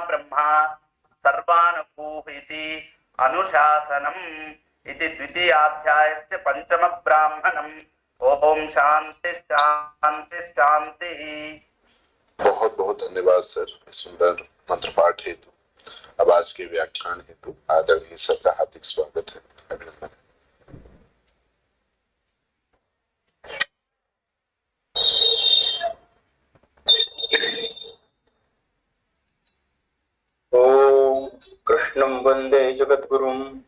ब्रह्मा सर्वानुपूः इति अनुशासनम् इति द्वितीयाध्यायस्य पंचम ब्राह्मणम्। ओम शांति शांति शांति। बहुत बहुत धन्यवाद सर, सुंदर मंत्र पाठ हेतु। अब आज के व्याख्यान हेतु आदरणीय सर का हार्दिक स्वागत है, अभिनंदन है। ओम कृष्णं वंदे जगद्गुरुम्।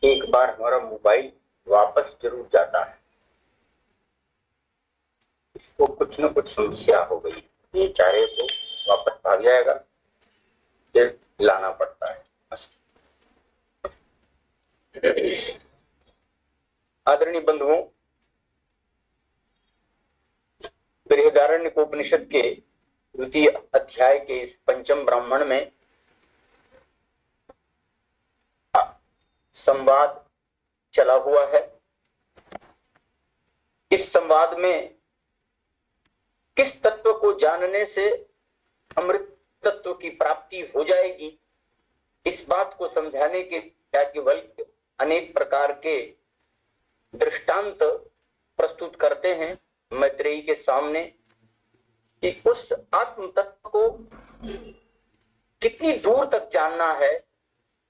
एक बार हमारा मोबाइल वापस जरूर जाता है, इसको कुछ न कुछ समस्या हो गई, ये चाहे तो वापस भाग जाएगा, फिर लाना पड़ता है। आदरणीय बंधुओं, बृहदारण्यकोपनिषद के द्वितीय अध्याय के इस पंचम ब्राह्मण में संवाद चला हुआ है। इस संवाद में किस तत्व को जानने से अमृत तत्व की प्राप्ति हो जाएगी, इस बात को समझाने के याज्ञवल्क्य अनेक प्रकार के दृष्टांत प्रस्तुत करते हैं मैत्रेयी के सामने कि उस आत्म तत्व को कितनी दूर तक जानना है,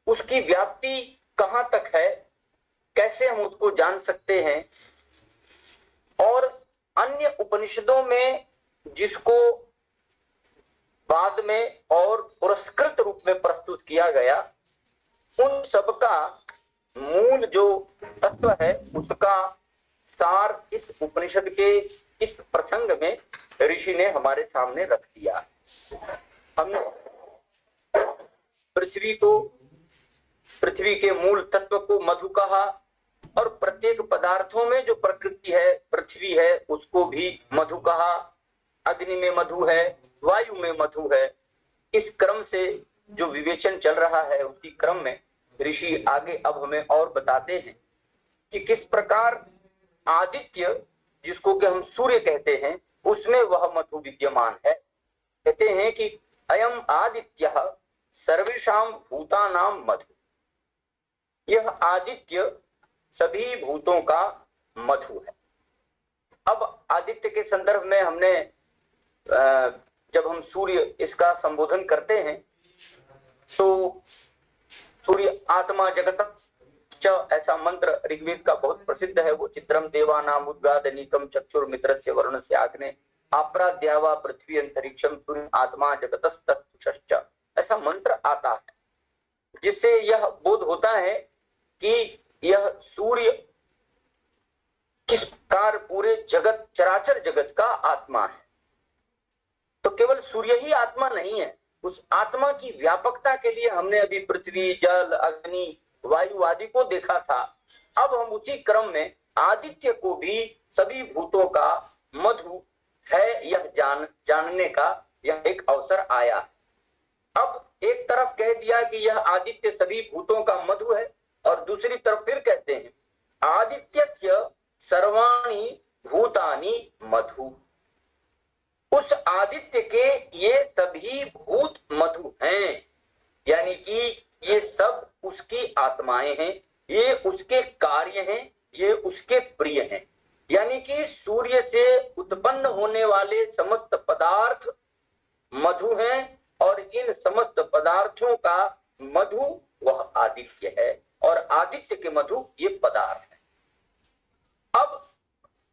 उसकी व्याप्ति कहां तक है, कैसे हम उसको जान सकते हैं। और अन्य उपनिषदों में जिसको बाद में और पुरस्कृत रूप में प्रस्तुत किया गया, उन सबका मूल जो तत्व है उसका सार इस उपनिषद के इस प्रसंग में ऋषि ने हमारे सामने रख दिया। हमने पृथ्वी के मूल तत्व को मधु कहा, और प्रत्येक पदार्थों में जो प्रकृति है, पृथ्वी है, उसको भी मधु कहा। अग्नि में मधु है, वायु में मधु है। इस क्रम से जो विवेचन चल रहा है, उसी क्रम में ऋषि आगे अब हमें और बताते हैं कि किस प्रकार आदित्य, जिसको कि हम सूर्य कहते हैं, उसमें वह मधु विद्यमान है। कहते हैं कि अयम आदित्यः सर्वेषां भूतानां मधु, यह आदित्य सभी भूतों का मधु है। अब आदित्य के संदर्भ में हमने जब हम सूर्य इसका संबोधन करते हैं तो सूर्य आत्मा जगत ऐसा मंत्र ऋग्वेद का बहुत प्रसिद्ध है। वो चित्रम देवानाम उद्गादनीकम चक्षुर्मित्रस्य वरुणस्य आग्ने आप्राद्यावा पृथ्वी अंतरिक्षम सूर्य आत्मा जगतस्तत्पुरुषश्च, ऐसा मंत्र आता है, जिससे यह बोध होता है कि यह सूर्य किस प्रकार पूरे जगत, चराचर जगत का आत्मा है। तो केवल सूर्य ही आत्मा नहीं है, उस आत्मा की व्यापकता के लिए हमने अभी पृथ्वी, जल, अग्नि, वायु आदि को देखा था। अब हम उसी क्रम में आदित्य को भी सभी भूतों का मधु है यह जानने का यह एक अवसर आया। अब एक तरफ कह दिया कि यह आदित्य सभी भूतों का मधु है, और दूसरी तरफ फिर कहते हैं आदित्यस्य सर्वाणि भूतानि मधु, उस आदित्य के ये सभी भूत मधु हैं, यानी कि ये सब उसकी आत्माएं हैं, ये उसके कार्य हैं, ये उसके प्रिय हैं। यानी कि सूर्य से उत्पन्न होने वाले समस्त पदार्थ मधु हैं, और इन समस्त पदार्थों का मधु वह आदित्य है, और आदित्य के मधु ये पदार्थ है। अब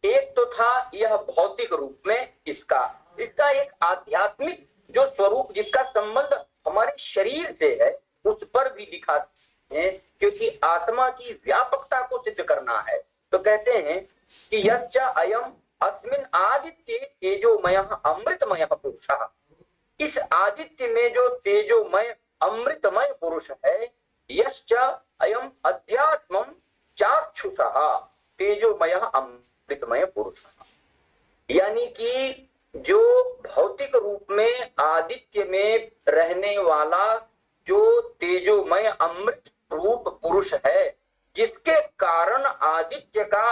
एक तो था यह भौतिक रूप में इसका एक आध्यात्मिक जो स्वरूप, जिसका संबंध हमारे शरीर से है, उस पर भी दिखाते हैं, क्योंकि आत्मा की व्यापकता को सिद्ध करना है। तो कहते हैं कि यच्च अयम अस्मिन् आदित्ये तेजोमयः अमृतमयः पुरुषः, इस आदित्य में जो तेजोमय अमृतमय पुरुष है, यश्च अयम अध्यात्मं चाक्षुषः तेजोमयः अमृतमय पुरुषः, यानी कि जो भौतिक रूप में आदित्य में रहने वाला जो तेजोमय अमृत रूप पुरुष है, जिसके कारण आदित्य का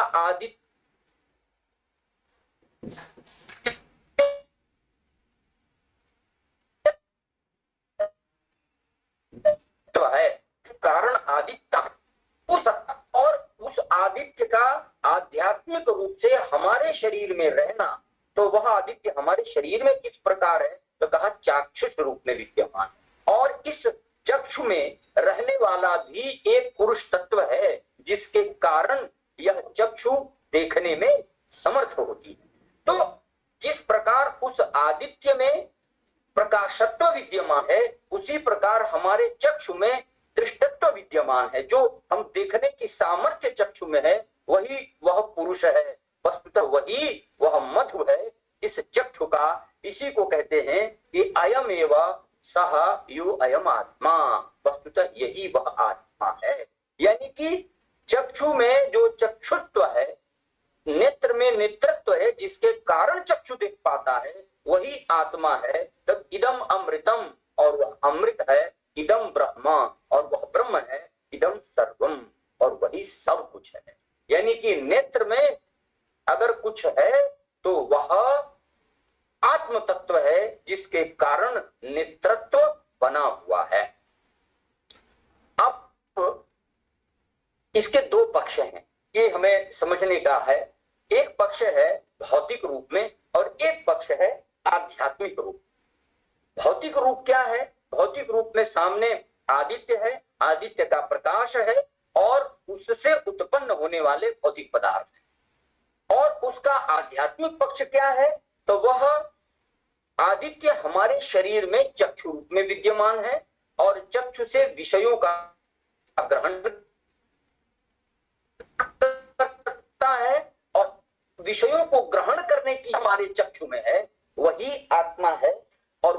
तो है कारण आदित्य उस और उस आदित्य का आध्यात्मिक रूप से हमारे शरीर में रहना, तो वह आदित्य हमारे शरीर में किस प्रकार है, तो कहा चाक्षुष रूप में विद्यमान। और इस चक्षु में रहने वाला भी एक पुरुष तत्व है, जिसके कारण यह चक्षु देखने में समर्थ होती है। तो जिस प्रकार उस आदित्य में प्रकाशत्व विद्यमान है, उसी प्रकार हमारे चक्षु में दृष्टत्व विद्यमान है। जो हम देखने की सामर्थ्य चक्षु में है, वही वह पुरुष है, वस्तुतः वही वह मधु है इस चक्षु का। इसी को कहते हैं कि अयम एवं सह यो अयम आत्मा, वस्तुतः यही वह आत्मा है। यानी कि चक्षु में जो चक्षुत्व है, नेत्र में नेतृत्व है, जिसके कारण चक्षु देख पाता है, वही आत्मा है। तब इदम अमृतम, और वह अमृत है, इदम ब्रह्म, और वह ब्रह्म है, इदम सर्वम, और वही सब कुछ है। यानी कि नेत्र में अगर कुछ है तो वह आत्म तत्व है, जिसके कारण नेतृत्व बना हुआ है। अब इसके दो पक्ष हैं, ये हमें समझने का है। एक पक्ष है भौतिक रूप में और एक पक्ष है आध्यात्मिक रूप। भौतिक रूप क्या है? भौतिक रूप में सामने आदित्य है, आदित्य का प्रकाश है और उससे उत्पन्न होने वाले भौतिक पदार्थ है। और उसका आध्यात्मिक पक्ष क्या है? तो वह आदित्य हमारे शरीर में चक्षु रूप में विद्यमान है और चक्षु से विषयों का ग्रहण करता है, और विषयों को ग्रहण करने की हमारे चक्षु में है, वही आत्मा है। और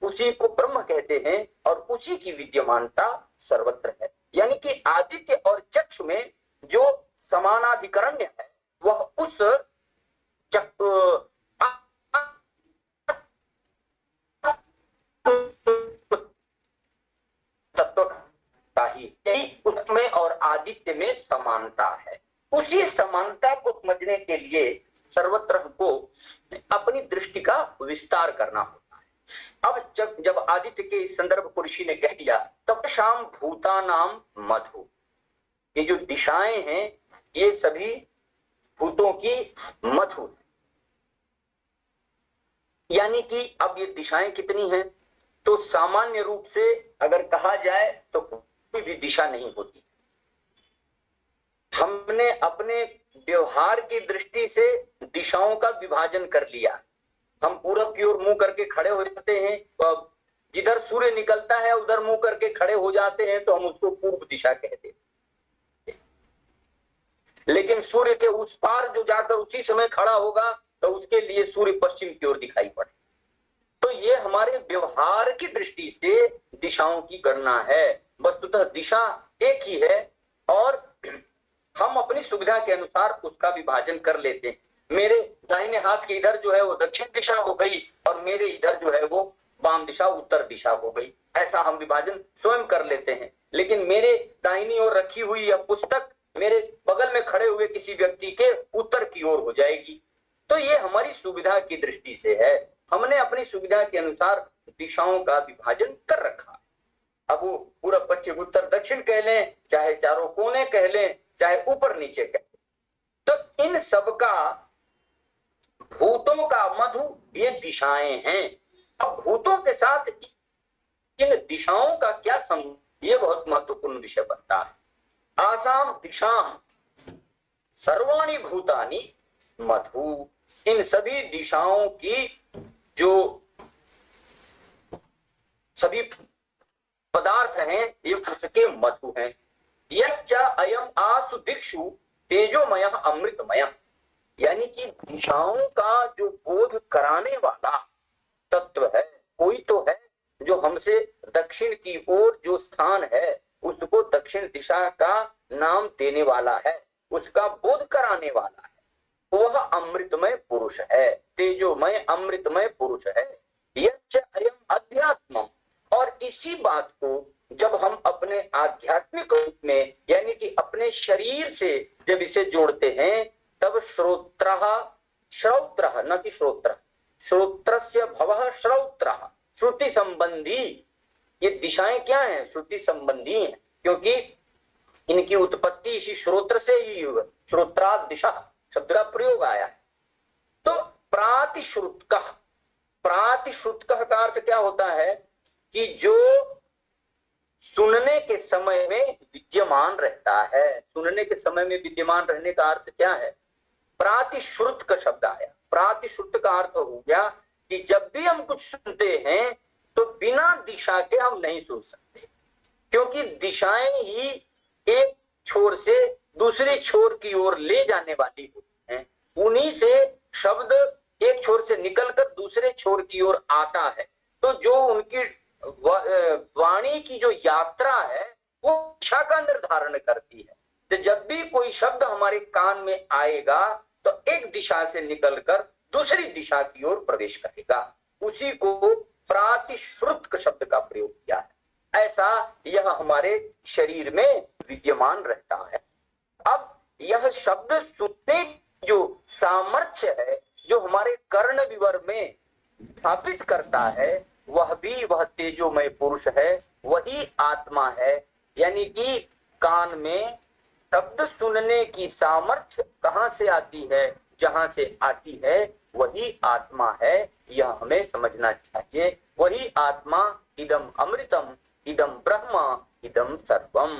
उसी को ब्रह्म कहते हैं और उसी की विद्यमानता सर्वत्र है। यानी कि आदित्य और चक्षु में जो समानाधिकरण्य है, वह उस तत्व का ही, यही उसमें और आदित्य में समानता है। उसी समानता को समझने के लिए सर्वत्र को अपनी दृष्टि का विस्तार करना होता है। अब जब आदित्य के इस संदर्भ को ऋषि ने कह दिया, तब शाम भूता नाम मधु, ये जो दिशाएं हैं ये सभी भूतों की मधु। यानी कि अब ये दिशाएं कितनी हैं? तो सामान्य रूप से अगर कहा जाए तो कोई भी दिशा नहीं होती। हमने अपने व्यवहार की दृष्टि से दिशाओं का विभाजन कर लिया। हम पूरब की ओर मुंह करके खड़े हो जाते हैं, तो जिधर सूर्य निकलता है उधर मुंह करके खड़े हो जाते हैं, तो हम उसको पूर्व दिशा कहते हैं। लेकिन सूर्य के उस पार जो जाकर उसी समय खड़ा होगा, तो उसके लिए सूर्य पश्चिम की ओर दिखाई पड़े। तो ये हमारे व्यवहार की दृष्टि से दिशाओं की गणना है। वस्तुतः दिशा एक ही है और हम अपनी सुविधा के अनुसार उसका विभाजन कर लेते हैं। मेरे दाहिने हाथ के इधर जो है वो दक्षिण दिशा हो गई और मेरे इधर जो है वो वाम दिशा उत्तर दिशा हो गई, ऐसा हम विभाजन स्वयं कर लेते हैं। लेकिन मेरे दाहिनी ओर रखी हुई यह पुस्तक मेरे बगल में खड़े हुए किसी व्यक्ति के उत्तर की ओर हो जाएगी। तो ये हमारी सुविधा की दृष्टि से है। हमने अपनी सुविधा के अनुसार दिशाओं का विभाजन कर रखा। अब वो पूरब पश्चिम उत्तर दक्षिण कह लें, चाहे चारों कोने कह लें, चाहे ऊपर नीचे कह लें, तो इन सब का भूतों का मधु ये दिशाएं हैं। अब भूतों के साथ इन दिशाओं का क्या संबंध, ये बहुत महत्वपूर्ण विषय बनता है। आसाम दिशाम सर्वाणि भूतानि मधु, इन सभी दिशाओं की जो सभी पदार्थ हैं ये उसके मधु हैं। यश्च अयम आसु दिक्षु तेजोमय अमृतमय, यानी कि दिशाओं का जो बोध कराने वाला तत्व है, कोई तो है जो हमसे दक्षिण की ओर जो स्थान है उसको दक्षिण दिशा का नाम देने वाला है, उसका बोध कराने वाला है, वह अमृतमय पुरुष है, तेजोमय अमृतमय पुरुष है। यश्च अयम अध्यात्मम, और इसी बात को जब हम अपने आध्यात्मिक रूप में यानी कि अपने शरीर से जब इसे जोड़ते हैं, तब श्रोत्रः श्रौत्रः न कि श्रोत्रः, श्रोत्रस्य भवः श्रौत्रः, श्रुति संबंधी। ये दिशाएं क्या हैं? श्रुति संबंधी हैं, क्योंकि इनकी उत्पत्ति इसी श्रोत्र से ही हुई। श्रोत्राद दिशा शब्द का प्रयोग आया है। तो प्रातिश्रुतकः, प्रातिश्रुतकः का अर्थ क्या होता है कि जो सुनने के समय में विद्यमान रहता है। सुनने के समय में विद्यमान रहने का अर्थ क्या है? प्रातिश्रुत का शब्द आया। प्रातिश्रुत का अर्थ हो गया कि जब भी हम कुछ सुनते हैं तो बिना दिशा के हम नहीं सुन सकते, क्योंकि दिशाएं ही एक छोर से दूसरे छोर की ओर ले जाने वाली होती हैं। उन्हीं से शब्द एक छोर से निकलकर दूसरे छोर की ओर आता है। तो जो उनकी वाणी की जो यात्रा है वो दिशा का निर्धारण करती है। तो जब भी कोई शब्द हमारे कान में आएगा तो एक दिशा से निकलकर दूसरी दिशा की ओर प्रवेश करेगा। उसी को प्रातिश्रुत शब्द का प्रयोग किया है। ऐसा यह हमारे शरीर में विद्यमान रहता है। अब यह शब्द सुनने की जो सामर्थ्य है, जो हमारे कर्ण विवर में स्थापित करता है, वह भी वह तेजोमय पुरुष है, वही आत्मा है। यानी कि कान में शब्द सुनने की सामर्थ्य कहां से आती है? जहां से आती है वही आत्मा है। यह हमें समझना चाहिए। वही आत्मा इदम अमृतम, इदम ब्रह्म, इदम सर्वम।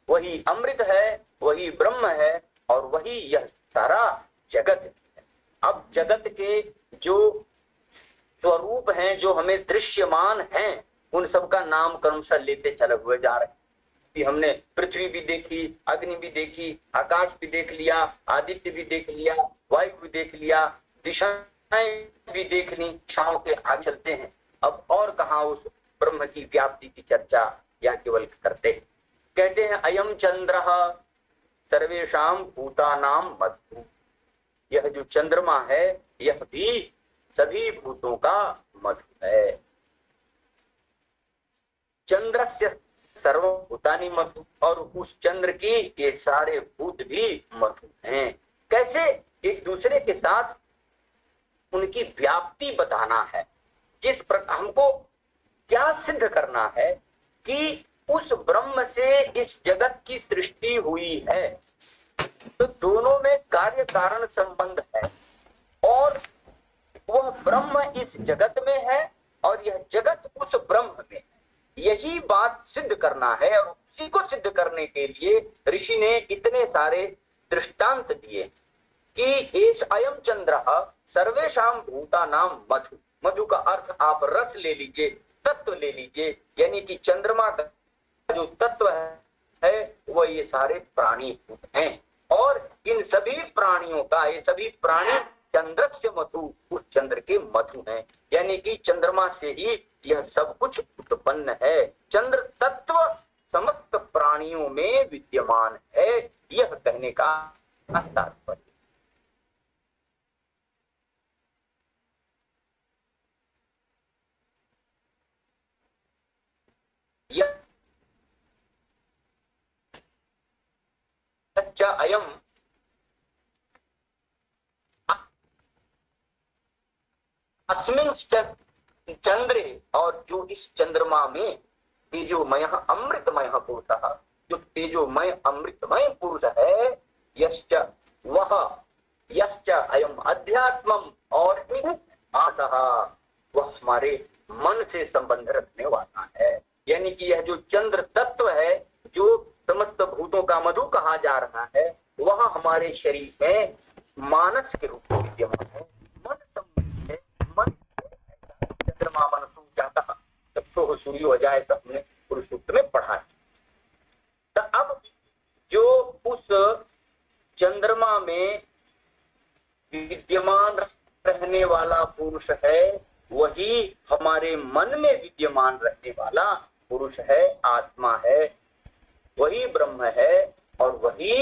वही अमृत है, वही ब्रह्म है और वही यह सारा जगत है। अब जगत के जो स्वरूप हैं, जो हमें दृश्यमान हैं, उन सब का नाम क्रमशः लेते चले हुए जा रहे हैं। कि हमने पृथ्वी भी देखी, अग्नि भी देखी, आकाश भी देख लिया, आदित्य भी देख लिया, वायु भी देख लिया, दिशाएं भी देख ली, दिशाओं के आगे चलते हैं। अब और कहाँ उस ब्रह्म की व्याप्ति की चर्चा या केवल करते हैं। कहते हैं अयम चंद्रः सर्वेषां भूतानां मधु। यह जो चंद्रमा है यह भी सभी भूतों का मधु है। चंद्रस्य सर्वभूतानि मधु, और उस चंद्र की ये सारे भूत भी मधु हैं। कैसे? एक दूसरे के साथ उनकी व्याप्ति बताना है। जिस प्रकार हमको क्या सिद्ध करना है कि उस ब्रह्म से इस जगत की सृष्टि हुई है, तो दोनों में कार्य कारण संबंध है और वह ब्रह्म इस जगत में है और यह जगत उस ब्रह्म में है। यही बात सिद्ध करना है और उसी को सिद्ध करने के लिए ऋषि ने इतने सारे दृष्टांत दिए कि एष अयम चंद्रः सर्वेषां भूतानां मधु। मधु का अर्थ आप रस ले लीजिए, तत्व ले लीजिए, यानी कि चंद्रमा का जो तत्व है वह ये सारे प्राणी हैं और इन सभी प्राणियों का, ये सभी प्राणी चंद्रस्य मधु, उस चंद्र के मधु हैं। यानी कि चंद्रमा से ही यह सब कुछ उत्पन्न है। चंद्र तत्व समस्त प्राणियों में विद्यमान है, यह कहने का तात्पर्य। अयम अस्मिन् चंद्रे, और जो इस चंद्रमा में तेजोमय अमृतमय पुरुषः, जो तेजोमय अमृतमय पुरुष है, यश्च वह, यश्च अयम अध्यात्मम, और आतः वह हमारे मन से संबंध रखने वाला है। यानी कि यह जो चंद्र तत्व है, जो समस्त भूतों का मधु कहा जा रहा है, वह हमारे शरीर में मानस के रूप में विद्यमान है। मन संबंधी है, मन चंद्रमा मनसु जाता तत्व सूर्यो अजाय, सब हमने पुरुष सूत्र में पढ़ा है। तो अब जो उस चंद्रमा में विद्यमान रहने वाला पुरुष है, वही हमारे मन में विद्यमान रहने वाला पुरुष है, आत्मा है, वही ब्रह्म है और वही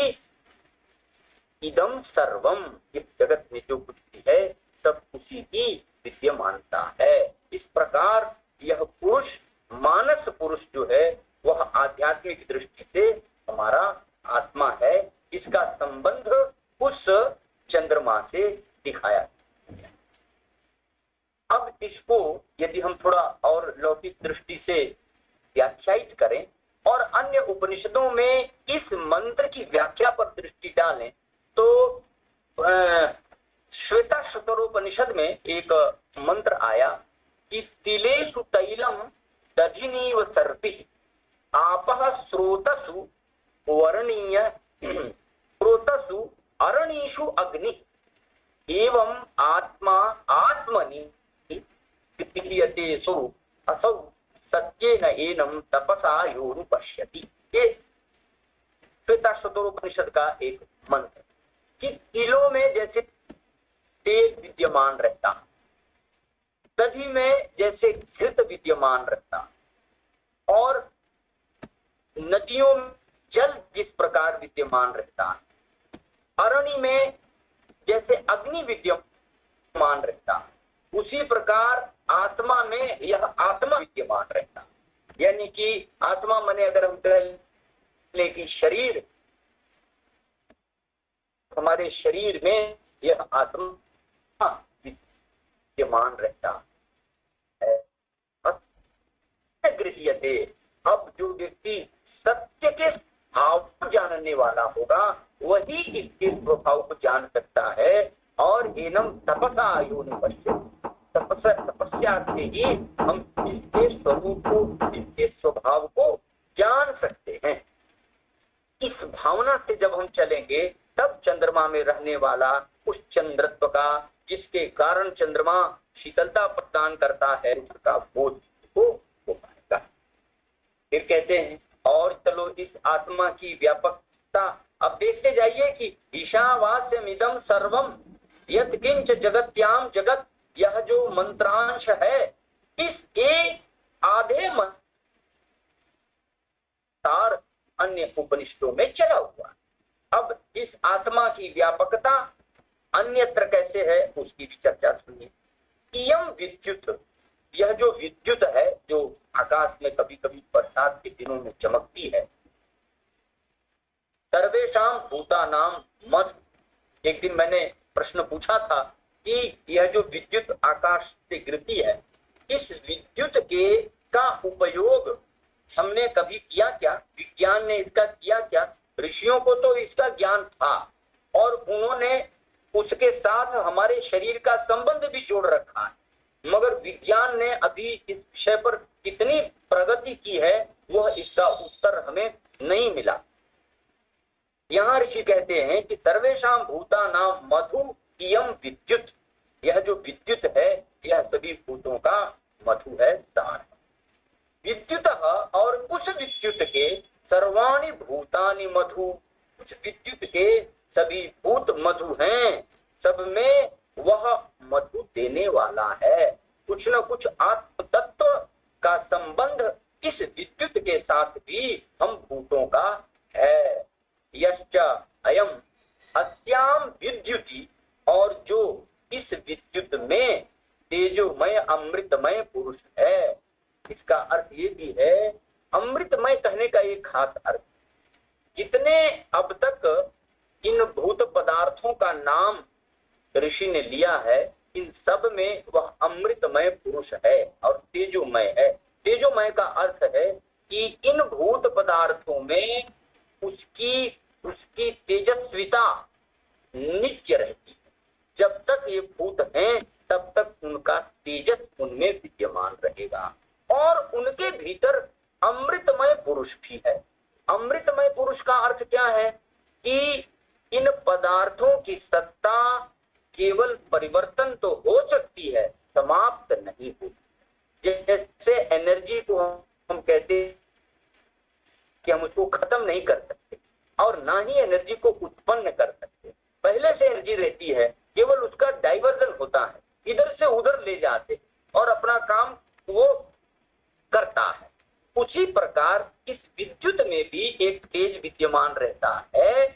इदम सर्वम, इस जगत में जो कुछ भी है सब उसी की विद्यमानता है। इस प्रकार यह पुरुष, मानस पुरुष जो है, वह आध्यात्मिक दृष्टि से हमारा आत्मा है। इसका संबंध उस चंद्रमा से दिखाया। अब इसको यदि हम थोड़ा और लौकिक दृष्टि से व्याख्यायित करें और अन्य उपनिषदों में इस मंत्र की व्याख्या पर दृष्टि डालें तो श्वेता शतरोपनिषद में एक मंत्र आया कि तिलेषु तैलम दधिनीव सर्पि आपः स्रोतसु वर्णीय स्रोतसु अरणीषु अग्नि एवं आत्मा आत्मनि क्रियते सो असौ सत्येन एनं तपसा योनुपश्यति। ये श्वेता शतरोपनिषद का एक मंत्र कि तिलों में जैसे तेल विद्यमान रहता, दधि में जैसे घृत विद्यमान रहता और नदियों में जल जिस प्रकार विद्यमान रहता, अरण्य में जैसे अग्नि विद्यमान रहता, उसी प्रकार आत्मा में यह आत्मा विद्यमान रहता। यानी कि आत्मा माने अगर हम कहें कि शरीर, हमारे शरीर में यह आत्मा विद्यमान रहता है। गृह्यते, अब जो व्यक्ति सत्य के भाव को जानने वाला होगा वही इसके स्वभाव को जान सकता है और एनम तपसा योनुपश्यति, तपस्या से ही हम इसके स्वरूप को, इसके स्वभाव को जान सकते हैं। इस भावना से जब हम चलेंगे तब चंद्रमा में रहने वाला उस चंद्रत्व का, जिसके कारण चंद्रमा शीतलता प्रदान करता है, उसका बोध हो पाएगा। फिर कहते हैं और चलो इस आत्मा की व्यापकता अब देखते जाइए कि ईशावास्यमिदं सर्वम यत् किंच जगत्याम जगत, यह जो मंत्रांश है इस एक आधे मंत्र अन्य उपनिषदों में चला हुआ। अब इस आत्मा की व्यापकता अन्यत्र कैसे है उसकी भी चर्चा सुनिए। इयम विद्युत, यह जो विद्युत है जो आकाश में कभी कभी बरसात के दिनों में चमकती है, सर्वेषां भूतानाम मधु, एक दिन मैंने प्रश्न पूछा था कि यह जो विद्युत आकाश से गिरती है, इस विद्युत के का उपयोग हमने कभी किया क्या, विज्ञान ने इसका किया क्या? ऋषियों को तो इसका ज्ञान था और उन्होंने उसके साथ हमारे शरीर का संबंध भी जोड़ रखा है, मगर विज्ञान ने अभी इस विषय पर कितनी प्रगति की है वह इसका उत्तर हमें नहीं मिला। यहाँ ऋषि कहते हैं कि सर्वेषां भूतानां मधु इयम विद्युत, यह जो विद्युत है यह सभी भूतों का मधु है, सार है। विद्युत और उस विद्युत के सर्वाणि भूतानि मधु, उस विद्युत के सभी भूत मधु हैं, सब में वह मधु देने वाला है। कुछ न कुछ आत्म तत्व का संबंध इस विद्युत के साथ भी हम भूतों का है। यश्च अयम अस्याम विद्युति, और जो इस विद्युत में तेजोमय अमृतमय पुरुष है, इसका अर्थ ये भी है, अमृतमय कहने का एक खास अर्थ, जितने अब तक इन भूत पदार्थों का नाम ऋषि ने लिया है, इन सब में वह अमृतमय पुरुष है और तेजोमय है। तेजोमय का अर्थ है कि इन भूत पदार्थों में उसकी तेजस्विता नित्य रहती है। जब तक ये भूत हैं तब तक उनका तेजस उनमें विद्यमान रहेगा और उनके भीतर अमृतमय पुरुष भी है। अमृतमय पुरुष का अर्थ क्या है कि इन पदार्थों की सत्ता केवल परिवर्तन तो हो सकती है, समाप्त नहीं होती। जैसे एनर्जी को हम कहते हैं कि हम उसको खत्म नहीं कर सकते और ना ही एनर्जी को उत्पन्न कर सकते। पहले से एनर्जी रहती है, केवल उसका डाइवर्जन होता है, इधर से उधर ले जाते और अपना काम वो करता है। उसी प्रकार इस विद्युत में भी एक तेज विद्यमान रहता है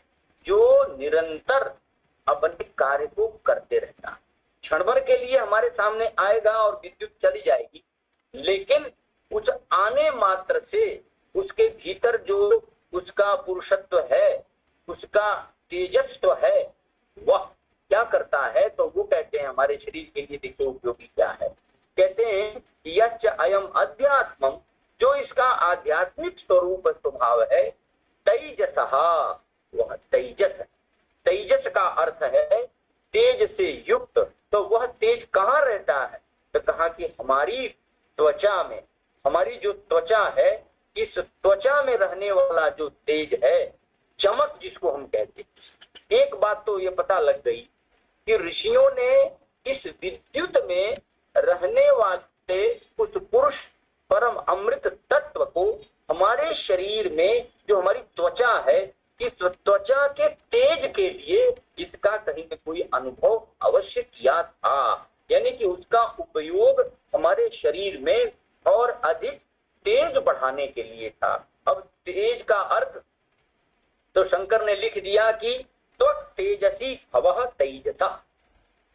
जो निरंतर अपने कार्य को करते रहता है। क्षण भर के लिए हमारे सामने आएगा और विद्युत चली जाएगी, लेकिन उस आने मात्र से उसके भीतर जो उसका पुरुषत्व है, उसका तेजस्व है, वह क्या करता है, तो वो कहते हैं हमारे शरीर के लिए देखो उपयोगी क्या है। कहते हैं यच्च अयम अध्यात्मम, जो इसका आध्यात्मिक स्वरूप स्वभाव है, तेजसहा, वह तेजस है। तेजस का अर्थ है तेज से युक्त। तो वह तेज कहाँ रहता है, तो कहा कि हमारी त्वचा में, हमारी जो त्वचा है, इस त्वचा में रहने वाला जो तेज है, चमक जिसको हम कहते हैं। एक बात तो ये पता लग गई कि ऋषियों ने इस विद्युत में रहने वाले उस पुरुष परम अमृत तत्व को हमारे शरीर में, जो हमारी त्वचा है, इस त्वचा के तेज के लिए इसका कहीं न कोई अनुभव अवश्य किया था। यानी कि उसका उपयोग हमारे शरीर में और अधिक तेज बढ़ाने के लिए था। अब तेज का अर्थ तो शंकर ने लिख दिया कि तो तेजसी भवः तेजसा,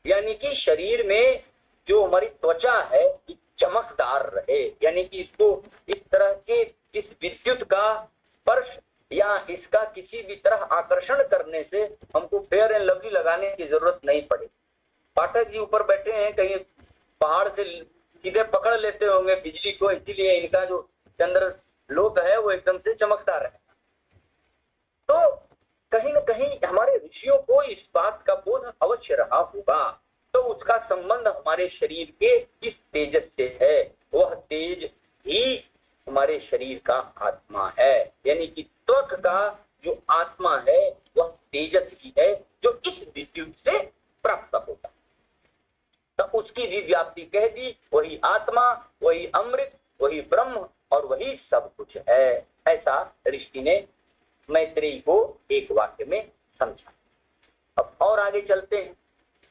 यानी कि शरीर में जो हमारी त्वचा है ये चमकदार रहे, यानी कि इसको इस तरह के इस विद्युत का स्पर्श या इसका किसी भी तरह आकर्षण करने से हमको फेयर एंड लवली लगाने की जरूरत नहीं पड़े। पाठक जी ऊपर बैठे हैं, कहीं पहाड़ से सीधे पकड़ लेते होंगे बिजली को, इसीलिए इनका जो चंद्र लोक है वो एकदम से चमकता रहे। तो कहीं न कहीं हमारे ऋषियों को इस बात का बोध अवश्य रहा होगा। तो उसका संबंध हमारे शरीर के इस तेजस से है। वह तेज ही हमारे शरीर का आत्मा है, यानी कि त्वक का जो आत्मा है वह तेजस ही है, जो इस विद्युत से प्राप्त होता है। तो उसकी भी व्याप्ति कह दी, वही आत्मा, वही अमृत, वही ब्रह्म और वही सब कुछ है। ऐसा ऋषि ने मैत्रेयी को एक वाक्य में समझा। अब और आगे चलते हैं,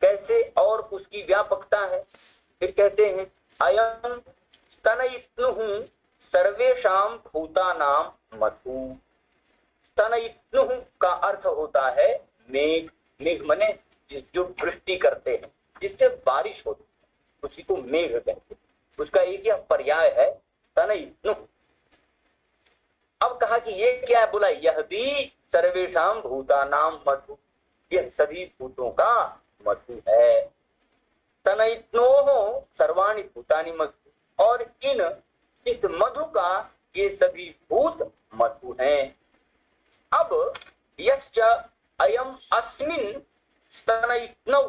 कैसे और उसकी व्यापकता है। फिर कहते हैं अयम स्तनयित्नुः सर्वेषां भूतानां मधु। स्तनयित्नुः का अर्थ होता है मेघ। मेघ माने जो वृष्टि करते हैं, जिससे बारिश होती है, उसी को मेघ कहते हैं। उसका एक यह पर्याय है स्तनयित्नुः। अब कहा कि ये क्या है, बोला यह भी सर्वेषां भूतानां मधु, यह सभी भूतों का मधु है। तनयित्नोः सर्वाणि भूतानि मधु, और इस मधु का ये सभी भूत मधु हैं। अब यश्च अयम अस्मिन् स्तनयित्नौ,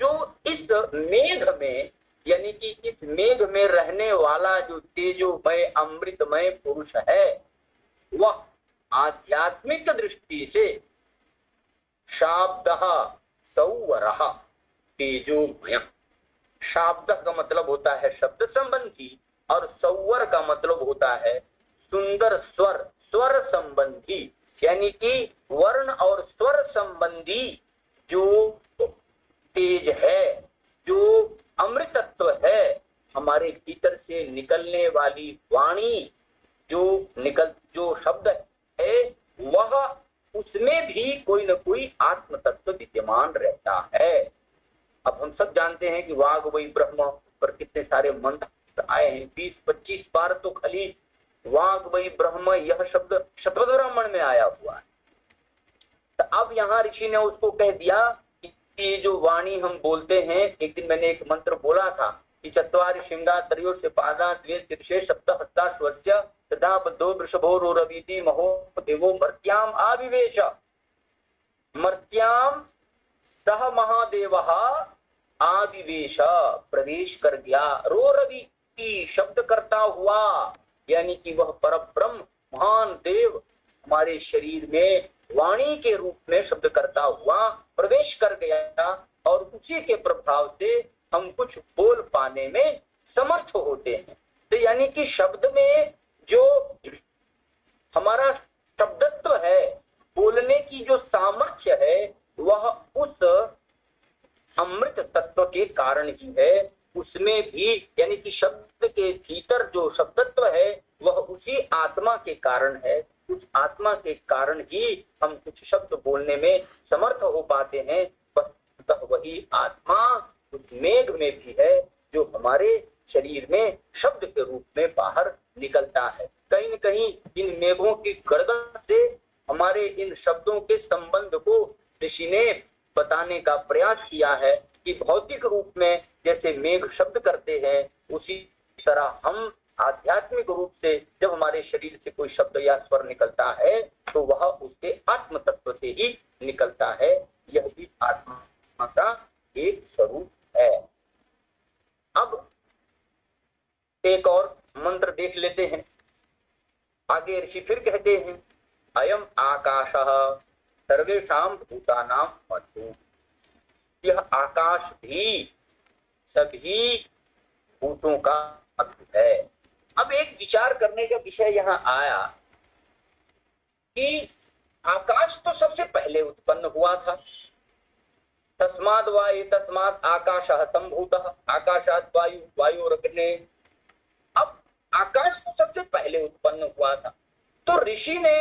जो इस मेघ में, यानी कि इस मेघ में रहने वाला जो तेजोमय अमृतमय पुरुष है, वह आध्यात्मिक दृष्टि से शाब्दः सौवरः तेजोमय। शाब्द का मतलब होता है शब्द संबंधी, और सौवर का मतलब होता है सुंदर स्वर, स्वर संबंधी, यानी कि वर्ण और स्वर संबंधी जो तेज है, जो अमृतत्व है, हमारे भीतर से निकलने वाली वाणी, जो शब्द है, वह उसमें भी कोई न कोई आत्म तत्व विद्यमान रहता है। अब हम सब जानते हैं कि वाग वही ब्रह्म पर कितने सारे मंत्र आए हैं, 20-25 बार तो खाली वाग वही ब्रह्म यह शब्द शब्द ब्राह्मण में आया हुआ है। तो अब यहाँ ऋषि ने उसको कह दिया कि ये जो वाणी हम बोलते हैं, एक दिन मैंने एक मंत्र बोला था कि चत्वारि श्रृंगा त्रयो पादा द्वे शीर्षे सप्त हस्ता स्वस्य तथा बद्धो वृषभो रोरवीति महो देवो मर्त्याम आविवेश। मर्त्याम सह महादेवः आविवेश, प्रवेश कर गया। रोरवीति शब्द करता हुआ, यानी कि वह परब्रह्म महान देव हमारे शरीर में वाणी के रूप में शब्द करता हुआ प्रवेश कर गया, और उसी के प्रभाव से हम कुछ बोल पाने में समर्थ होते हैं। तो यानी कि शब्द में जो हमारा शब्दत्व है, बोलने की जो सामर्थ्य है, वह उस अमृत तत्व के कारण ही है। उसमें भी यानी कि शब्द के भीतर जो शब्दत्व है वह उसी आत्मा के कारण है। उस आत्मा के कारण ही हम कुछ शब्द बोलने में समर्थ हो पाते हैं। वही आत्मा उस मेघ में भी है जो हमारे शरीर में शब्द के रूप में बाहर निकलता है। कहीं न कहीं इन मेघों की गड़गड़ से हमारे इन शब्दों के संबंध को ऋषि ने बताने का प्रयास किया है कि भौतिक रूप में जैसे मेघ शब्द करते हैं, उसी तरह हम आध्यात्मिक रूप से जब हमारे शरीर से कोई शब्द या स्वर निकलता है तो वह उसके आत्म तत्व से ही निकलता है। यह भी आत्मा का एक स्वरूप है। अब एक और मंत्र देख लेते हैं। आगे ऋषि फिर कहते हैं, अयम आकाशः सर्वेषां भूतानां मधु। यह आकाश भी सभी भूतों का मधु है। अब एक विचार करने का विषय यहाँ आया कि आकाश तो सबसे पहले उत्पन्न हुआ था। तस्माद् वायु तस्मात् आकाशः सम्भूतः, आकाशात् वायु वायोरग्ने। अब आकाश तो सबसे पहले उत्पन्न हुआ था, तो ऋषि ने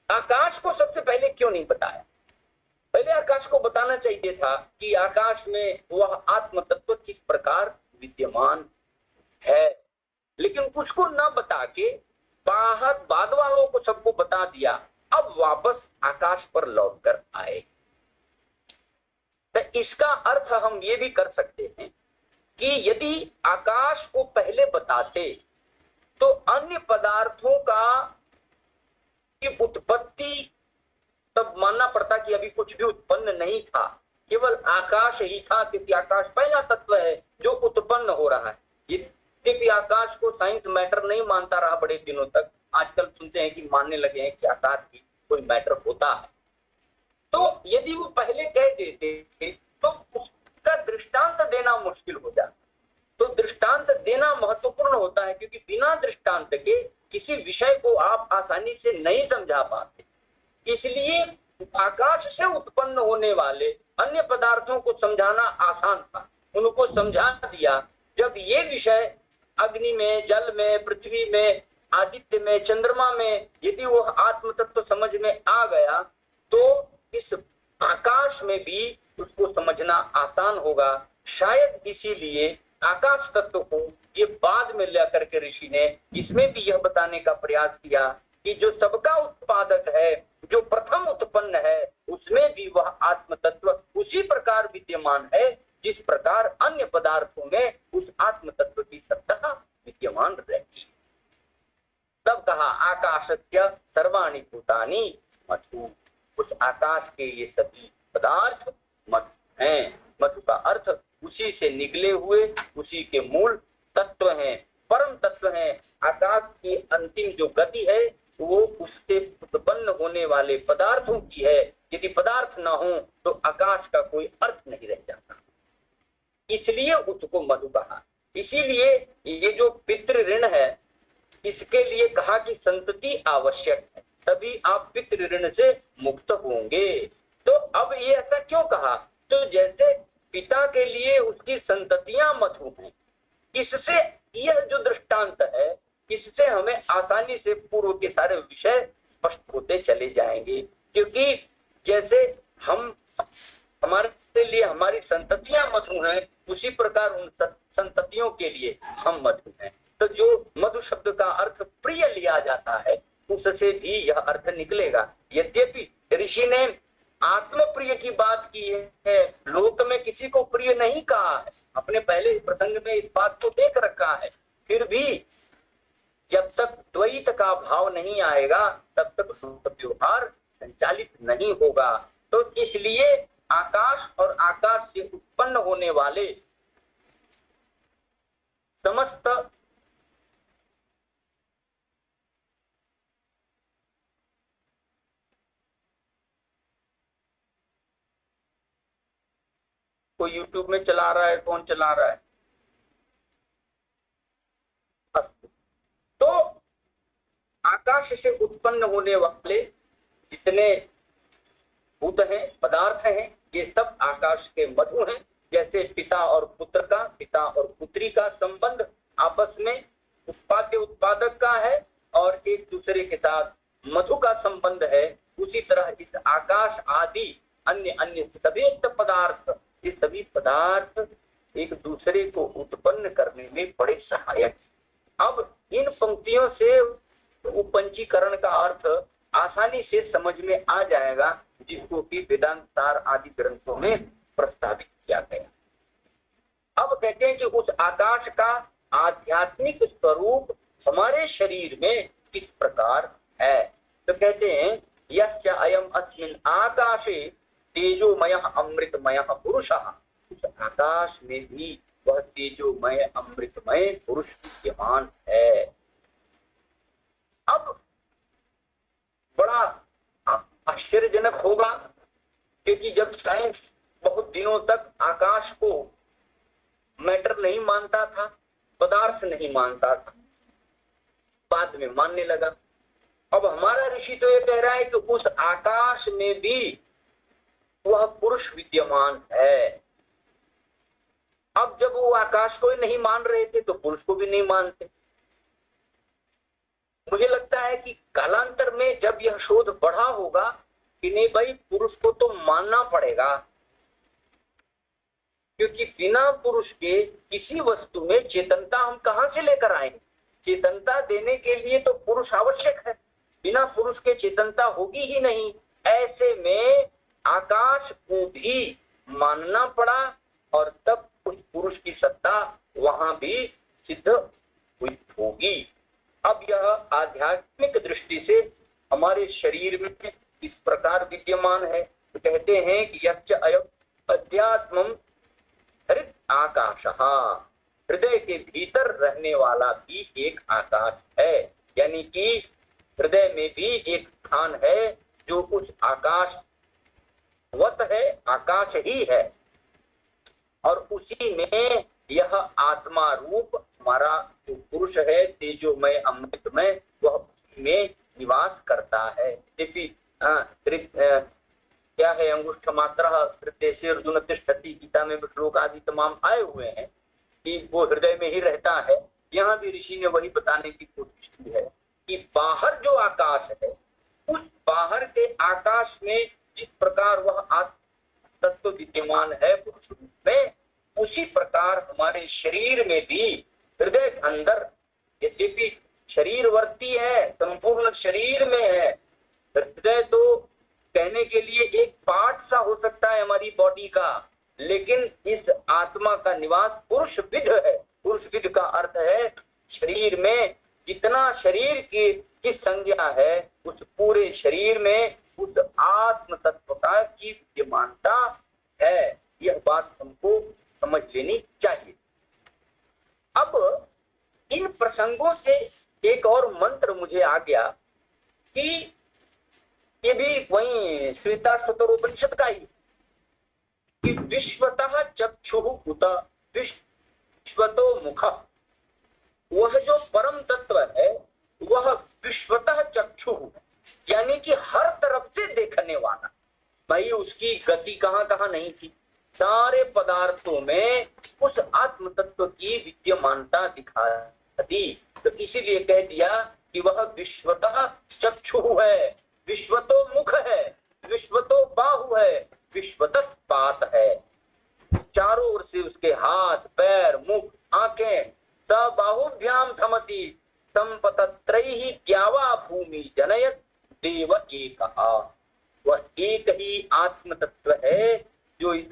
आकाश को सबसे पहले क्यों नहीं बताया? पहले आकाश को बताना चाहिए था कि आकाश में वह आत्म तत्व किस प्रकार विद्यमान है, लेकिन उसको न बता के बाहर बाद वालों को सबको बता दिया। अब वापस आकाश पर लौट कर आए। तो इसका अर्थ हम ये भी कर सकते हैं कि यदि आकाश को पहले बताते तो अन्य पदार्थों का की उत्पत्ति तब मानना पड़ता कि अभी कुछ भी उत्पन्न नहीं था, केवल आकाश ही था, क्योंकि आकाश पहला तत्व है जो उत्पन्न हो रहा है। यद्यपि आकाश को साइंस मैटर नहीं मानता रहा बड़े दिनों तक, आजकल सुनते हैं कि मानने लगे हैं कि आकाश की कोई मैटर होता है। तो यदि वो पहले कह देते तो उसका दृष्टांत देना मुश्किल हो जाता। तो दृष्टांत देना महत्वपूर्ण होता है, क्योंकि बिना दृष्टांत के किसी विषय को आप आसानी से नहीं समझा पाते। इसलिए आकाश से उत्पन्न होने वाले अन्य पदार्थों को समझाना आसान था, उनको समझा दिया। जब ये विषय अग्नि में, जल में, पृथ्वी में, आदित्य में, चंद्रमा में यदि वो आत्म तत्व समझ में आ गया तो इस आकाश में भी उसको समझना आसान होगा। शायद इसीलिए आकाश तत्व को ये बाद में लेकर के ऋषि ने इसमें भी यह बताने का प्रयास किया कि जो सबका उत्पादक है, जो प्रथम उत्पन्न है, उसमें भी वह आत्म तत्व उसी प्रकार विद्यमान है जिस प्रकार अन्य पदार्थों में उस आत्म तत्व की सत्ता विद्यमान रहती। तब कहा आकाशस्य सर्वाणि भूतानि मधु। उस आकाश के ये सभी पदार्थ मधु हैं। मधु का अर्थ उसी से निकले हुए, उसी के मूल तत्व हैं, परम तत्व हैं। आकाश की अंतिम जो गति है वो उससे उत्पन्न होने वाले पदार्थों की है। यदि पदार्थ ना हो तो आकाश का कोई अर्थ नहीं रह जाता, इसलिए उसको मधु कहा। इसीलिए ये जो पितृ ऋण है, इसके लिए कहा कि संतति आवश्यक है, तभी आप पितृ ऋण से मुक्त होंगे। तो अब ये ऐसा क्यों कहा? तो जैसे पिता के लिए उसकी संततियां मधु हैं, इससे यह जो दृष्टांत है, इससे हमें आसानी से पूर्व के सारे विषय स्पष्ट होते चले जाएंगे। क्योंकि जैसे हम हमारे लिए हमारी संततियां मधु हैं, उसी प्रकार उन संततियों के लिए हम मधु हैं। तो जो मधु शब्द का अर्थ प्रिय लिया जाता है, उससे भी यह अर्थ निकलेगा। यद्यपि ऋषि ने आत्म प्रिय की बात की है, लोक में किसी को प्रिय नहीं कहा है। अपने पहले प्रसंग में इस बात को देख रखा है। फिर भी जब तक द्वैत का भाव नहीं आएगा तब तक व्यवहार संचालित नहीं होगा। तो इसलिए आकाश और आकाश से उत्पन्न होने वाले समस्त कोई यूट्यूब में चला रहा है, कौन चला रहा है? तो आकाश से उत्पन्न होने वाले जितने भूत हैं, पदार्थ हैं, ये सब आकाश के मधु हैं। जैसे पिता और पुत्र का, पिता और पुत्री का संबंध आपस में उत्पाद्य उत्पादक का है और एक दूसरे के साथ मधु का संबंध है, उसी तरह इस आकाश आदि अन्य अन्य सभी पदार्थ, ये सभी पदार्थ एक दूसरे को उत्पन्न करने में बड़े सहायक। अब इन पंक्तियों से उपंचीकरण का अर्थ आसानी से समझ में आ जाएगा जिसको कि वेदांत सार आदि ग्रंथों में प्रस्तावित किया गया। अब कहते हैं कि उस आकाश का आध्यात्मिक स्वरूप हमारे शरीर में किस प्रकार है। तो कहते हैं यश्च अयम अस्मिन् आकाशे तेजोमयः अमृतमयः पुरुषः, उस आकाश में भी वह तेजोमय अमृतमय पुरुष विद्यमान है। अब बड़ा आश्चर्यजनक होगा क्योंकि जब साइंस बहुत दिनों तक आकाश को मैटर नहीं मानता था, पदार्थ नहीं मानता था, बाद में मानने लगा। अब हमारा ऋषि तो ये कह रहा है कि उस आकाश में भी वह पुरुष विद्यमान है। अब जब वो आकाश को ही नहीं मान रहे थे तो पुरुष को भी नहीं मानते। मुझे लगता है कि कालांतर में जब यह शोध बढ़ा होगा कि नहीं भाई पुरुष को तो मानना पड़ेगा, क्योंकि बिना पुरुष के किसी वस्तु में चेतनता हम कहां से लेकर आएंगे। चेतनता देने के लिए तो पुरुष आवश्यक है, बिना पुरुष के चेतनता होगी ही नहीं। ऐसे में आकाश को भी मानना पड़ा और तब उस पुरुष की सत्ता वहां भी सिद्ध हुई होगी। अब यह आध्यात्मिक दृष्टि से हमारे शरीर में इस प्रकार विद्यमान है। तो कहते हैं कि यच्च अयम् अध्यात्मम् हृद आकाशः, हृदय के भीतर रहने वाला भी एक आकाश है, यानी कि हृदय में भी एक स्थान है जो उस आकाश वत है, आकाश ही है, और उसी में यह आत्मा रूप हमारा जो पुरुष है तेजोमय अमृतमय वह उसी में निवास करता है। क्या है अंगुष्ठ मात्र हृदय अर्जुन तिष्ठति, गीता में श्लोक आदि तमाम आए हुए हैं कि वो हृदय में ही रहता है। यहाँ भी ऋषि ने वही बताने की कोशिश की है कि बाहर जो आकाश है उस बाहर के आकाश में जिस प्रकार वह आत्म तत्व विद्यमान है पुरुष रूप में, उसी प्रकार हमारे शरीर में भी हृदय के अंदर, यद्यपि शरीरवर्ती है, संपूर्ण शरीर में है, हृदय तो कहने के लिए एक पार्ट सा हो सकता है हमारी बॉडी का, लेकिन इस आत्मा का निवास पुरुष विद है। पुरुष विद का अर्थ है शरीर में जितना शरीर की संज्ञा है उस पूरे शरीर में उस आत्म तत्व का की विद्यमानता है। यह बात हमको समझ लेनी चाहिए। अब इन प्रसंगों से एक और मंत्र मुझे आ गया कि ये भी वही श्वेताश्वतरोपनिषद का ही कि विश्वतः चक्षुः उत विश्वतो मुख, वह जो परम तत्व है वह विश्वतः चक्षुः यानी कि हर तरफ से देखने वाला। भाई उसकी गति कहाँ कहाँ नहीं थी, सारे पदार्थों में उस आत्म तत्व की विद्यमानता दिखा दी। तो इसीलिए कह दिया कि वह विश्वतः चक्षुः है, विश्वतो मुख है, विश्वतो बाहु है, विश्वतः पात है। चारों ओर से उसके हाथ पैर मुख आंखें सब बाहुभ्याम थमति संपतत्रैहि द्यावा भूमि जनयत देव एकः। वह एक ही आत्म तत्व है जो इस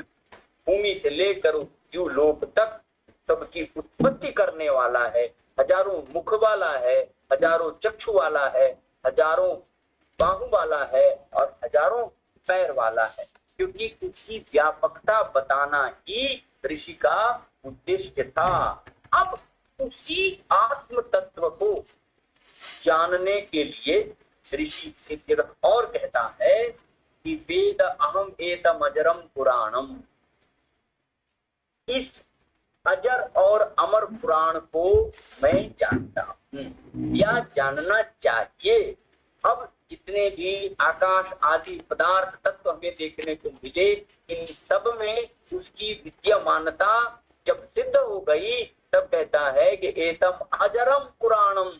भूमि से लेकर लोक तक सबकी उत्पत्ति करने वाला है। हजारों मुख वाला है, हजारों चक्षु वाला है, हजारों बाहु वाला है और हजारों पैर वाला है, क्योंकि उसकी व्यापकता बताना ही ऋषि का उद्देश्य था। अब उसी आत्म तत्व को जानने के लिए ऋषि एक जगह और कहता है कि वेद अहम एतम अजरम पुराणम, इस अजर और अमर पुराण को मैं जानता हूँ या जानना चाहिए। अब जितने भी आकाश आदि पदार्थ तत्व हमें देखने को मिले, इन सब में उसकी विद्यमानता जब सिद्ध हो गई तब कहता है कि एतम अजरम पुराणम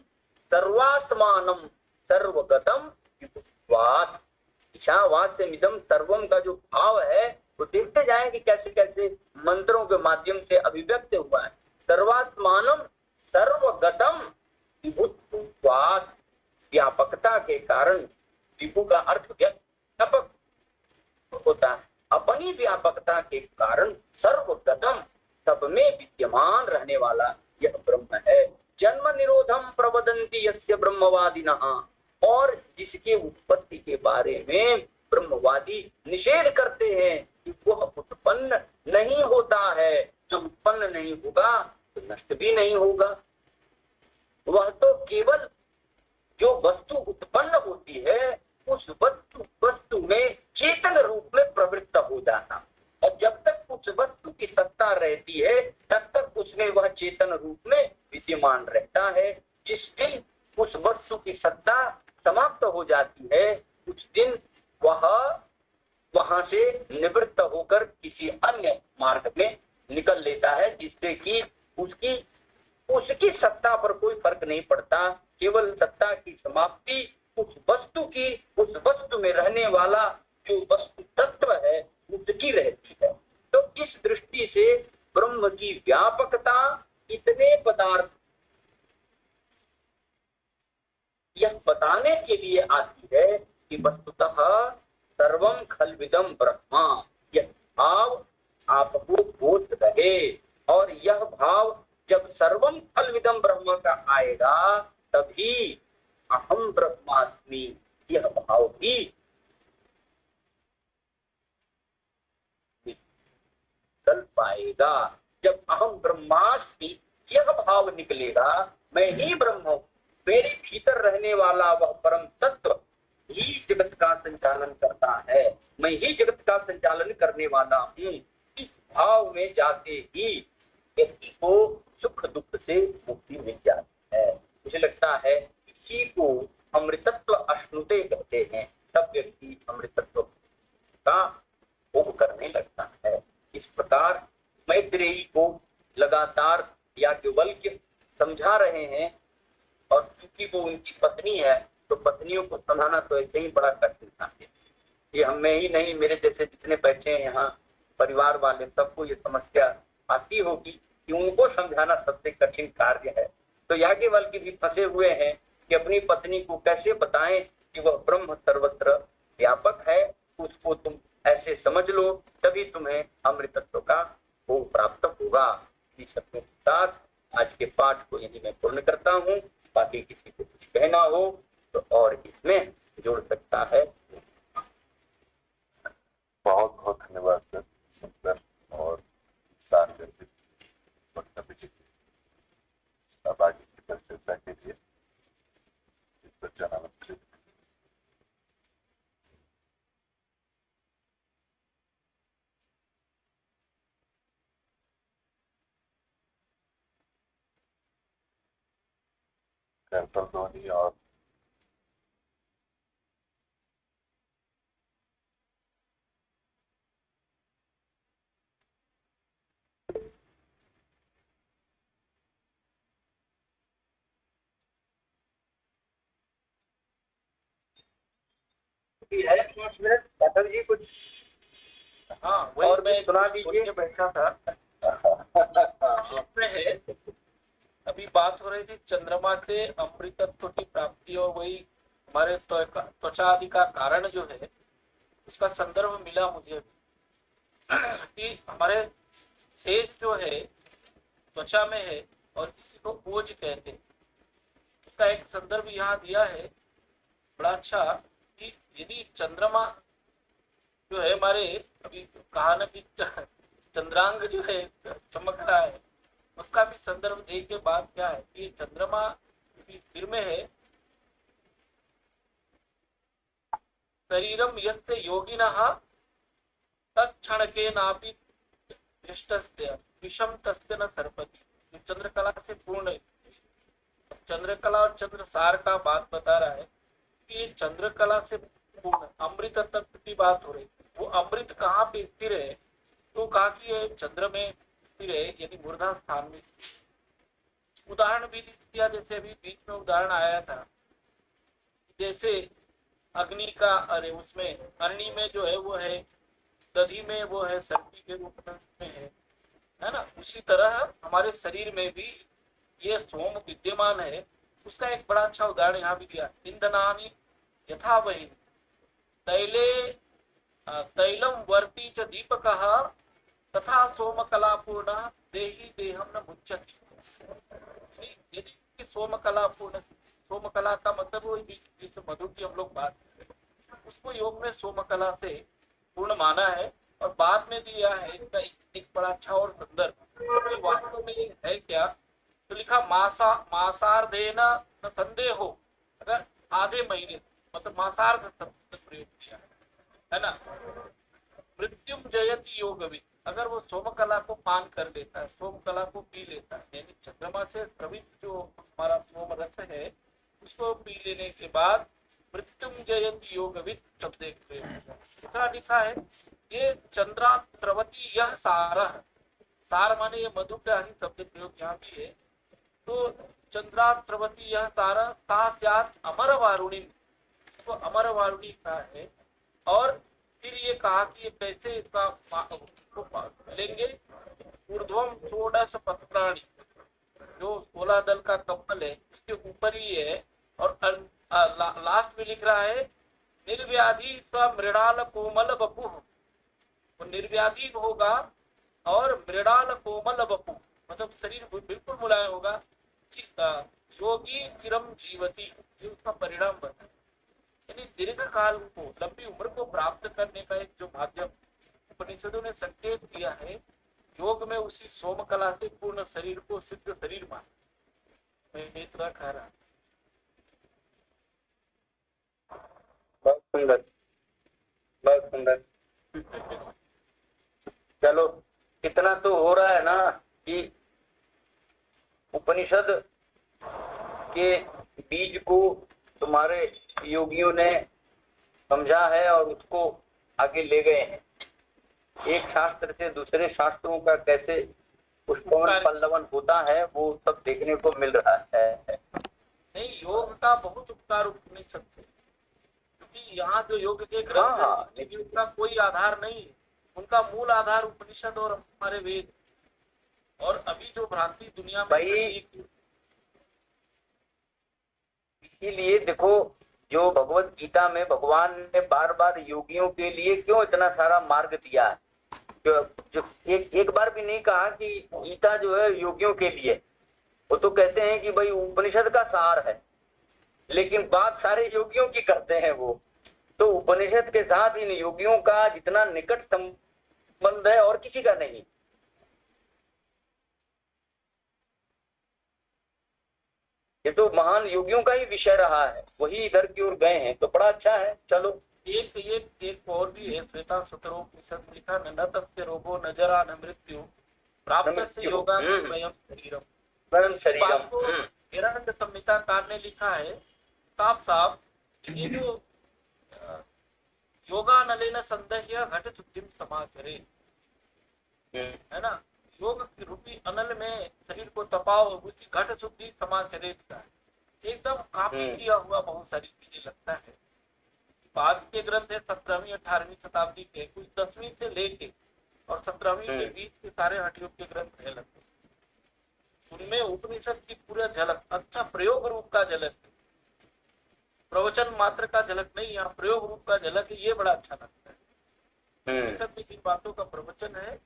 सर्वात्मानम सर्वगतम विभुत्वात्। ईशावास्यमिदं सर्वम का जो भाव है वो देखते जाएं कि कैसे कैसे मंत्रों के माध्यम से अभिव्यक्त हुआ है। सर्वात्मानम सर्वगतम विभुत्वात्, व्यापकता के कारण विभु का अर्थ व्यापक, होता है। अपनी व्यापकता के कारण सर्वगतम, सब में विद्यमान रहने वाला यह ब्रह्म है। जन्म निरोधम प्रवदन्ति यस्य ब्रह्मवादिनः, और जिसके उत्पत्ति के बारे में ब्रह्मवादी निषेध करते हैं कि वह उत्पन्न नहीं होता है। जो उत्पन्न नहीं होगा तो नष्ट भी नहीं होगा। वह तो केवल जो वस्तु उत्पन्न होती है उस वस्तु में चेतन रूप में प्रवृत्त हो जाना, और जब तक उस वस्तु की सत्ता रहती है तब तक उसमें वह चेतन रूप में विद्यमान रहता है। जिस दिन उस वस्तु की सत्ता समाप्त हो जाती है उस दिन वह वहां से निवृत्त होकर किसी अन्य मार्ग में निकल लेता है, जिससे कि उसकी उसकी सत्ता पर कोई फर्क नहीं पड़ता। केवल सत्ता की समाप्ति उस वस्तु में रहने वाला जो वस्तु तत्व है उसकी रहती है। तो इस दृष्टि से ब्रह्म की व्यापकता इतने पदार्थ यह बताने के लिए आती है कि वस्तुतः सर्वम खलविदम ब्रह्मा, यह भाव आपको बोध रहे। और यह भाव जब सर्वम खलविदम ब्रह्म का आएगा तभी अहम ब्रह्मास्मि यह भाव भी निकल पाएगा। जब अहम ब्रह्मास्मि यह भाव निकलेगा, मैं ही ब्रह्म हूं, मेरे भीतर रहने वाला वह परम तत्व ही जगत का संचालन करता है, मैं ही जगत का संचालन करने वाला हूँ। इस भाव में जाते ही व्यक्ति को सुख दुख से मुक्ति मिल जाती है। मुझे लगता है इसी को अमृतत्व अश्नुते कहते हैं। तब व्यक्ति अमृतत्व का भोग करने लगता है। इस प्रकार मैत्रेयी को लगातार याज्ञवल्क्य समझा रहे हैं, और क्योंकि वो उनकी पत्नी है तो पत्नियों को समझाना तो ऐसे ही बड़ा कठिन था। ये हमें ही नहीं, मेरे जैसे जितने बैठे हैं यहाँ परिवार वाले सबको ये समस्या आती होगी कि उनको समझाना सबसे कठिन कार्य है। तो याज्ञवल्क्य भी फंसे हुए हैं कि अपनी पत्नी को कैसे बताएं कि वह ब्रह्म सर्वत्र व्यापक है, उसको तुम ऐसे समझ लो तभी तुम्हें अमृतत्व का भोग प्राप्त होगा। इस शब्दों के साथ आज के पाठ को यही मैं पूर्ण करता हूँ। बाकी किसी को कुछ कहना हो तो और इसमें जोड़ सकता है। बहुत बहुत धन्यवाद सर, सुंदर और सार्थक वक्तव्य के लिए। अब आगे की परिचर्चा के लिए इस पर जनामंत्रित करतल धोनी और है 5 मिनट पाठक जी कुछ। हाँ, वही और मैं सुना सुन दीजिए। के बैठा था। इसमें है, अभी बात हो रही थी चंद्रमा से अमृतत्व की प्राप्ति, और वही हमारे त्वचा आदि का कारण जो है उसका संदर्भ मिला मुझे कि हमारे तेज जो है त्वचा में है और इसी को ओज कहते हैं। उसका एक संदर्भ यहाँ दिया है बड़ा अच्छा कि यदि चंद्रमा जो है हमारे, अभी कहा ना कि चंद्रांग जो है चमक रहा है, उसका भी संदर्भ दे के बाद क्या है कि चंद्रमा सिर में है। शरीरम यस्य योगिनः तत्क्षण के नापि दृष्टस्य विषम तस्य न सर्पति। जो चंद्रकला से पूर्ण है, चंद्रकला और चंद्रसार का बात बता रहा है कि चंद्रकला से पूर्ण अमृत तत्व की बात हो रही है। वो अमृत कहाँ पे स्थिर है, तो कहा कि ये चंद्र में स्थिर है, यदि मूर्धा स्थान में। उदाहरण भी दिया, जैसे अभी बीच में उदाहरण आया था, जैसे अग्नि का, अरे उसमें अग्नि में जो है वो है, दधि में वो है सर्पी के रूप में है ना। उसी तरह हमारे शरीर में भी ये सोम विद्यमान है। उसका एक बड़ा अच्छा उदाहरण यहाँ भी दिया, इंधनानि यथा वही तैले तैलम वर्ती च दीपकः तथा सोमकलापूर्ण देहि देहम न मुच्यते। यदि सोमकला पूर्ण, सोमकला का मतलब वो जिस मधु की हम लोग बात कर रहे हैं, उसको योग में सोमकला से पूर्ण माना है। और बाद में दिया है इसका एक बड़ा अच्छा और सुंदर, तो वास्तव में ये है क्या, तो लिखा मासार्धेन न संदेह हो, अगर आधे महीने मतलब मासार्ध शब्द प्रयोग किया है ना। मृत्युम जयति योगविद, अगर वो सोमकला को पान कर लेता है, सोमकला को पी लेता है, यानी चंद्रमा से स्रवित जो हमारा सोम रस है उसको पी लेने के बाद मृत्युम जयति योगविद शब्द दूसरा लिखा है, ये चंद्रा स्रवती यह सार, सार माने ये मधु का ही शब्द प्रयोग यहाँ भी है। तो चंद्रा स्रवती यह सार सा स्यात् अमर वारुणी, तो अमर वारुणी का है। और फिर ये कहा कि ये कैसे इसका लेंगे, ऊर्ध्वम षोडश पत्राणि, जो 16 दल का कमल है उसके ऊपर ही है। और लास्ट में लिख रहा है निर्व्याधि स मृणाल कोमल बपु, वो निर्व्याधि होगा और मृणाल कोमल बपु मतलब शरीर बिल्कुल मुलायम होगा। योगी चिरम जीवती, ये उसका परिणाम बना, यानी दीर्घ काल को, लंबी उम्र को प्राप्त करने का एक जो माध्यम उपनिषदों ने संकेत किया है, योग में उसी सोम कला से पूर्ण शरीर को सिद्ध शरीर मान। मैं इतना खा रहा, बहुत सुंदर, बहुत सुंदर। चलो इतना तो हो रहा है ना कि उपनिषद के बीज को तुम्हारे योगियों ने समझा है और उसको आगे ले गए हैं। एक शास्त्र से दूसरे शास्त्रों का कैसे पुष्पवन पल्लवन होता है वो सब देखने को मिल रहा है। नहीं, योग का बहुत उपकार उपनिषद से, क्योंकि यहाँ जो योग के ग्रंथ हैं उनका कोई आधार नहीं, उनका मूल आधार उपनिषद और हमारे वेद। और अभी जो भ्रांति दुनिया में भाई इसीलिए देखो, जो भगवत गीता में भगवान ने बार बार योगियों के लिए क्यों इतना सारा मार्ग दिया है, जो एक बार भी नहीं कहा कि गीता जो है योगियों के लिए। वो तो कहते हैं कि भाई उपनिषद का सार है, लेकिन बात सारे योगियों की करते हैं वो। तो उपनिषद के साथ इन योगियों का जितना निकट संबंध है और किसी का नहीं। ये तो महान योगियों का ही विषय रहा है, वही इधर की ओर गए हैं, तो बड़ा अच्छा है। चलो एक और भी है, श्वेता सूत्रोपनिषद में लिखा, न तस्य रोगो न जरा न मृत्यु प्राप्त से योगा स्वयं शरीरम, स्वयं शरीरम। हिरण्य संहिताकार ने लिखा है साफ साफ, ये जो योगा नलेन संदेह्य घट शुद्धि समाचरे, है ना, योग रूपी अनल में शरीर को तपाओ, उसी घट शुद्धि समाचरे का एकदम काफी किया हुआ बहुत सारी चीजें लगता है। बाद के ग्रंथ है 17वीं 18वीं शताब्दी के, कुछ 10वीं से लेके और 17वीं के बीच के सारे हठयोग के ग्रंथ है लगते, उनमें उपनिषद की पूरा झलक, अच्छा प्रयोग रूप का झलक, प्रवचन मात्र का झलक नहीं, यहाँ प्रयोग रूप का झलक है, ये बड़ा अच्छा लगता है। उपनिषद में जिन बातों का प्रवचन है,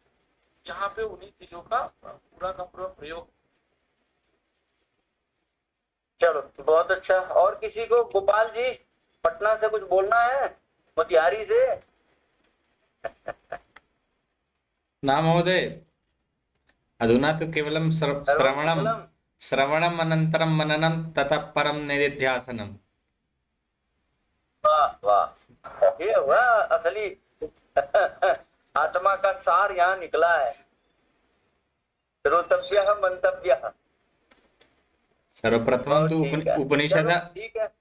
जहाँ पे उन्हीं चीजों का पूरा प्रयोग। चलो बहुत अच्छा। और किसी को, गोपाल जी पटना से कुछ बोलना है, मोतिहारी से? न महोदय, अधुना तो केवलं श्रवणम् अनन्तरं मननं ततः परं निधिध्यासनम्। वाह वाह, ये हुआ असली आत्मा का सार यहाँ निकला है। श्रोतव्यः मंतव्यः। सर्वप्रथमं तु उपनिषद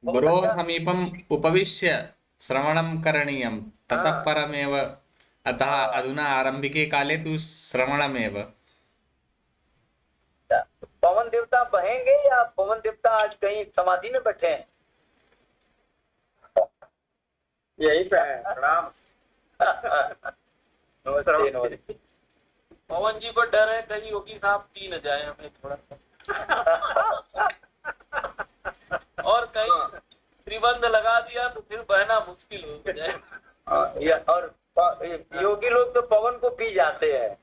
गुरोः समीपम् उपविश्य श्रवणं करणीयं, ततः परमेव। अतः अधुना आरंभिके काले तु श्रवणमेव। पवन देवता बहेंगे या पवन देवता आज कहीं समाधि में बैठे हैं? यही पे है। प्रणाम। नमस्ते नमस्ते। पवन जी को डर है कहीं योगी साहब पी न जाए हमें थोड़ा सा और कहीं त्रिबंध लगा दिया तो फिर बहना मुश्किल हो जाए। और योगी लोग तो पवन को पी जाते हैं